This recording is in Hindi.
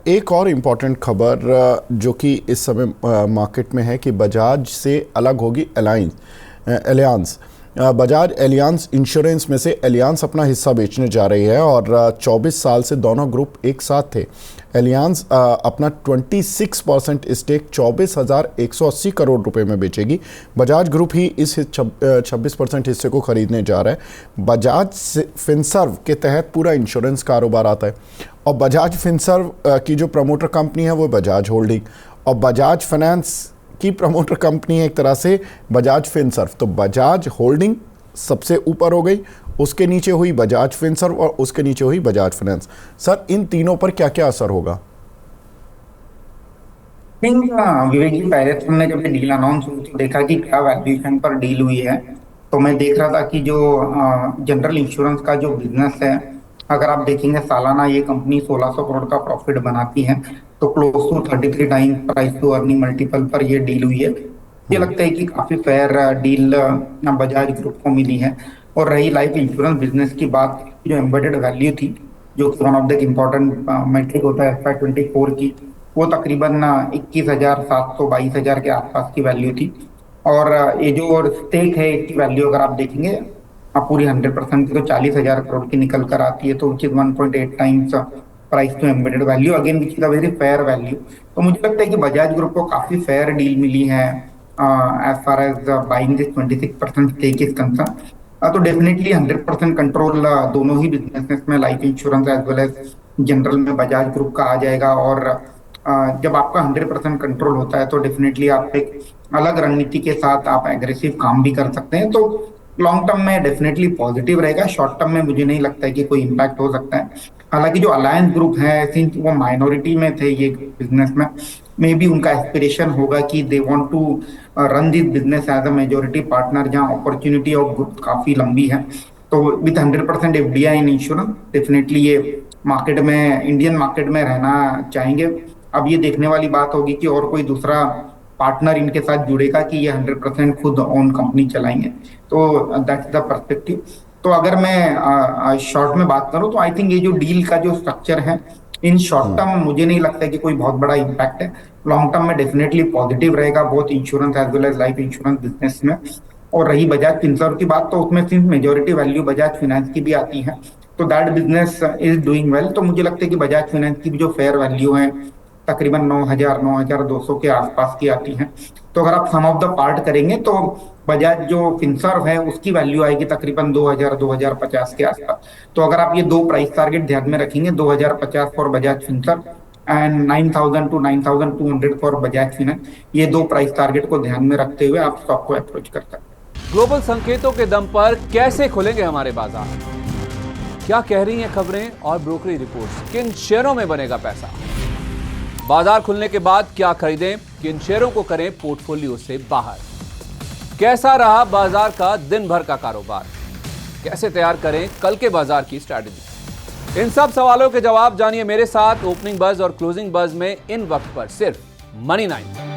एक और इम्पॉर्टेंट खबर जो कि इस समय मार्केट में है कि बजाज से अलग होगी एलियांज। बजाज एलियांज इंश्योरेंस में से एलियांज अपना हिस्सा बेचने जा रही है और 24 साल से दोनों ग्रुप एक साथ थे। एलियांज अपना 26% स्टेक 24,180 करोड़ रुपए में बेचेगी। बजाज ग्रुप ही इस 26% हिस्से को खरीदने जा रहा है। बजाज फिनसर्व के तहत पूरा इंश्योरेंस कारोबार आता है और बजाज फिनसर्व की जो प्रमोटर कंपनी है वो बजाज होल्डिंग, और बजाज फाइनेंस की प्रमोटर कंपनी है एक तरह से बजाज फिनसर्व। तो बजाज होल्डिंग सबसे ऊपर हो गई, उसके नीचे हुई बजाज फिनसर्व और उसके नीचे हुई बजाज फाइनेंस। सर, इन तीनों पर क्या क्या असर होगा? विवेक जी, पहले तो हमने जब ये डील अनाउंस हुई तो देखा कि क्या वैल्यूएशन पर डील हुई है। तो मैं देख रहा था कि जो जनरल इंश्योरेंस का जो बिजनेस है, अगर आप देखेंगे सालाना ये कंपनी 1600 करोड़ का प्रॉफिट बनाती है। तो close to 33 time price to earning multiple पर ये डील हुई है। ये लगता है कि काफी फेयर डील बजाज ग्रुप को मिली है। और रही लाइफ इंश्योरेंस बिजनेस की बात, जो एम्बेडेड वैल्यू थी, जो one of the important metric होता है FY 24 की, वो तकरीबन 21,700 22,000 के आसपास की वैल्यू थी। और ये जो स्टेक है इसकी वैल्यू अगर आप देखेंगे पूरी 100% की, तो 40,000 करोड़ की निकल कर आती है। तो which is 1.8 times price to embedded value, again which is a very fair value. तो मुझे लगता है कि बजाज ग्रुप को काफी फेयर डील मिली है as far as buying this 26% stake is concern. तो डेफिनेटली 100% कंट्रोल दोनों ही बिजनेसेस में, life insurance as well as general में, बजाज ग्रुप का आ जाएगा। और जब आपका 100% कंट्रोल होता है तो डेफिनेटली आप एक अलग रणनीति के साथ आप एग्रेसिव काम भी कर सकते हैं। तो लॉन्ग टर्म में डेफिनेटली पॉजिटिव रहेगा, शॉर्ट टर्म में मुझे नहीं लगता है कि कोई इम्पैक्ट हो सकता है। हालांकि जो अलायंस ग्रुप है, सिंस वो माइनॉरिटी में थे ये बिजनेस में, मे बी उनका एस्पिरेशन होगा कि they want to run this business as a majority partner, जहां अपॉर्चुनिटी ऑफ ग्रुप काफी लंबी है। तो with 100% FDI in insurance, definitely ये मार्केट में, इंडियन मार्केट में रहना चाहेंगे। अब ये देखने वाली बात होगी कि और कोई दूसरा पार्टनर इनके साथ जुड़ेगा कि ये 100% खुद ओन कंपनी चलाएंगे। तो दैट्स द पर्सपेक्टिव। तो अगर मैं शॉर्ट में बात करूं तो आई थिंक ये जो डील का जो स्ट्रक्चर है, इन शॉर्ट टर्म मुझे नहीं लगता है कि कोई बहुत बड़ा इम्पैक्ट है। लॉन्ग टर्म में डेफिनेटली पॉजिटिव रहेगा, both insurance as well as life insurance business में। और रही बजाज फिनसर्व की बात, तो उसमें since majority value Bajaj Finance की भी आती है, तो that business is doing well. तो मुझे लगता है कि बजाज फाइनेंस की भी जो फेयर वैल्यू है तकरीबन 9,200 के आसपास की आती है। तो अगर आप सम ऑफ द पार्ट करेंगे तो बजाज जो फिनसर्व है उसकी वैल्यू आएगी तकरीबन 2,050 के आसपास। तो अगर आप ये दो प्राइस टारगेट ध्यान में रखेंगे, 2,050 for Bajaj Finserv and 9,000 to 9,200 for Bajaj Finance, ये दो प्राइस टारगेट को ध्यान में रखते हुए आप स्टॉक को अप्रोच कर सकते हैं। ग्लोबल संकेतों के दम पर कैसे खुलेंगे हमारे बाजार? क्या कह रही हैं खबरें और ब्रोकरी रिपोर्ट्स? किन शेयरों में बनेगा पैसा? बाजार खुलने के बाद क्या खरीदें, किन शेयरों को करें पोर्टफोलियो से बाहर? कैसा रहा बाजार का दिन भर का कारोबार? कैसे तैयार करें कल के बाजार की स्ट्रैटेजी? इन सब सवालों के जवाब जानिए मेरे साथ ओपनिंग बज और क्लोजिंग बज में इन वक्त पर सिर्फ मनी 9।